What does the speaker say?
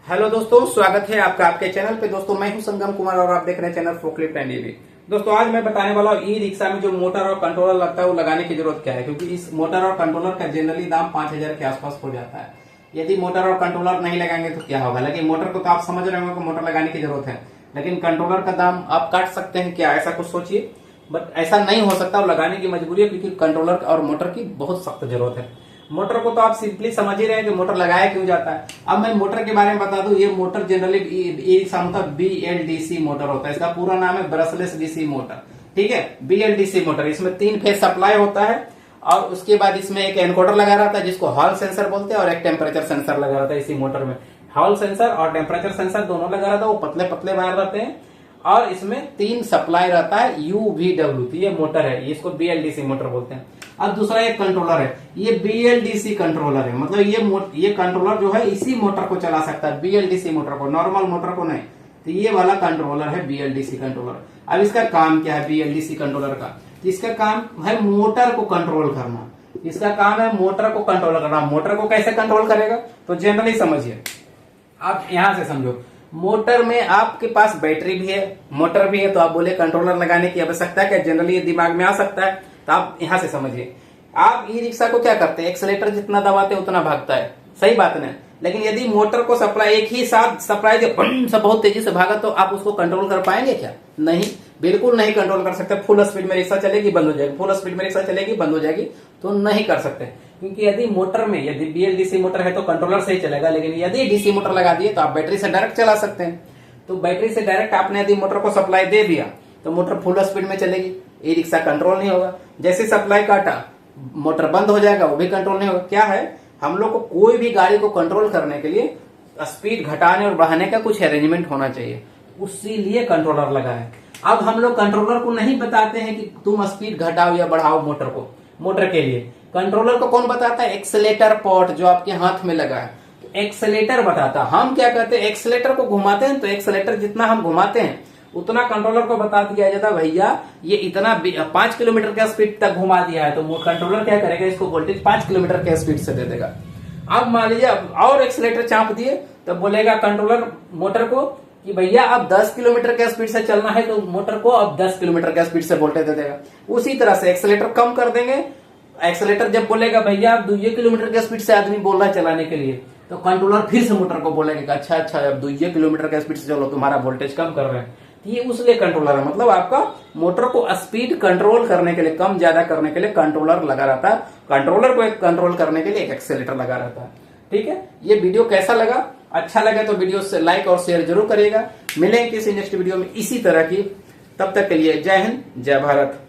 Hello दोस्तों, स्वागत है आपका आपके चैनल पे। दोस्तों मैं हूं संगम कुमार और आप देख रहे हैं चैनल फोकलिफ्ट एंड ईवी। दोस्तों आज मैं बताने वाला हूं ई रिक्शा में जो मोटर और कंट्रोलर लगता है वो लगाने की जरूरत क्या है, क्योंकि इस मोटर और कंट्रोलर का जनरली दाम 5,000 के आसपास हो जाता है। यदि मोटर और कंट्रोलर नहीं लगाएंगे तो क्या होगा। लेकिन मोटर को तो आप समझ रहे होंगे कि मोटर लगाने की जरूरत है, लेकिन कंट्रोलर का दाम आप काट सकते हैं क्या, ऐसा कुछ सोचिए। बट ऐसा नहीं हो सकता और लगाने की मजबूरी है, क्योंकि कंट्रोलर और मोटर की बहुत सख्त जरूरत है। मोटर को तो आप सिंपली समझ ही रहे हैं कि मोटर लगाया क्यों जाता है। अब मैं मोटर के बारे में बता दूं, ये मोटर जनरली BLDC मोटर होता है। इसका पूरा नाम है ब्रशलेस डीसी मोटर, ठीक है। BLDC मोटर, इसमें 3 फेज सप्लाई होता है और उसके बाद इसमें एक एनकोडर लगा रहता है जिसको हॉल सेंसर बोलते हैं, और एक टेम्परेचर सेंसर लगा रहता है। इसी मोटर में हॉल सेंसर और टेम्परेचर सेंसर दोनों लगा रहता है, वो पतले पतले वायर रहते हैं और इसमें 3 सप्लाई रहता है UVW। ये मोटर है, इसको BLDC मोटर बोलते हैं। अब दूसरा एक कंट्रोलर है, ये BLDC कंट्रोलर है, मतलब ये कंट्रोलर जो है इसी मोटर को चला सकता है, BLDC मोटर को, नॉर्मल मोटर को नहीं। तो ये वाला कंट्रोलर है BLDC कंट्रोलर। अब इसका काम क्या है BLDC कंट्रोलर का? तो इसका काम है मोटर को कंट्रोल करना। इसका काम है मोटर को कंट्रोल करना। मोटर को कैसे कंट्रोल करेगा तो जनरली समझिए, आप यहां से समझो। मोटर में आपके पास बैटरी भी है, मोटर भी है, तो आप बोले कंट्रोलर लगाने की आवश्यकता क्या, जनरली ये दिमाग में आ सकता है। तो आप यहां से समझिए, आप ई रिक्शा को क्या करते हैं, एक्सीलेटर जितना दबाते हैं उतना भागता है, सही बात नहीं। लेकिन यदि मोटर को सप्लाई एक ही साथ सप्लाई दे, सब बहुत तेजी से भागा, तो आप उसको कंट्रोल कर पाएंगे क्या? नहीं, बिल्कुल नहीं कंट्रोल कर सकते। फुल स्पीड में रिक्शा चलेगी, बंद हो जाएगी, फुल स्पीड में रिक्शा चलेगी, बंद हो जाएगी, तो नहीं कर सकते। क्योंकि यदि मोटर में, यदि BLDC मोटर है तो कंट्रोलर से ही चलेगा, लेकिन यदि डीसी मोटर लगा दिए तो आप बैटरी से डायरेक्ट चला सकते हैं। तो बैटरी से डायरेक्ट आपने यदि मोटर को सप्लाई दे दिया तो मोटर फुल स्पीड में चलेगी, ई रिक्शा कंट्रोल नहीं होगा। जैसे सप्लाई काटा, मोटर बंद हो जाएगा, वो भी कंट्रोल नहीं होगा। क्या है, हम लोग को कोई भी गाड़ी को कंट्रोल करने के लिए स्पीड घटाने और बढ़ाने का कुछ अरेंजमेंट होना चाहिए, उसी लिए कंट्रोलर लगा है। अब हम लोग कंट्रोलर को नहीं बताते हैं कि तुम स्पीड घटाओ या बढ़ाओ मोटर को। मोटर के लिए कंट्रोलर को कौन बताता है? एक्सेलेटर पॉट जो आपके हाथ में लगा है, तो एक्सेलेटर बताता। हम क्या कहते हैं, एक्सेलेटर को घुमाते हैं, तो एक्सेलेटर जितना हम घुमाते हैं उतना कंट्रोलर को बता दिया जाता है, भैया ये इतना 5 किलोमीटर के स्पीड तक घुमा दिया है, तो कंट्रोलर क्या करेगा, इसको वोल्टेज 5 किलोमीटर के स्पीड से दे देगा। अब मान लीजिए और एक्सेलेटर चाप दिए तो बोलेगा कंट्रोलर मोटर को कि भैया अब 10 किलोमीटर के स्पीड से चलना है, तो मोटर को अब 10 किलोमीटर के स्पीड से वोल्टेज दे देगा। उसी तरह से एक्सेलेटर कम कर देंगे। एक्सेलेटर जब बोलेगा भैया अब 2 किलोमीटर के स्पीड से आदमी बोल रहा है चलाने के लिए, तो कंट्रोलर फिर से मोटर को बोलेगा अच्छा अब 2 किलोमीटर के स्पीड से चलो, तुम्हारा वोल्टेज कम कर रहे हैं। ये उसलिए कंट्रोलर है, मतलब आपका मोटर को स्पीड कंट्रोल करने के लिए, कम ज्यादा करने के लिए कंट्रोलर लगा रहता है। कंट्रोलर को एक कंट्रोल करने के लिए एक एक्सेलेटर लगा रहता है, ठीक है। ये वीडियो कैसा लगा? अच्छा लगा तो वीडियो से लाइक और शेयर जरूर करिएगा। मिलेंगे किसी नेक्स्ट वीडियो में इसी तरह की। तब तक के लिए जय हिंद, जय भारत।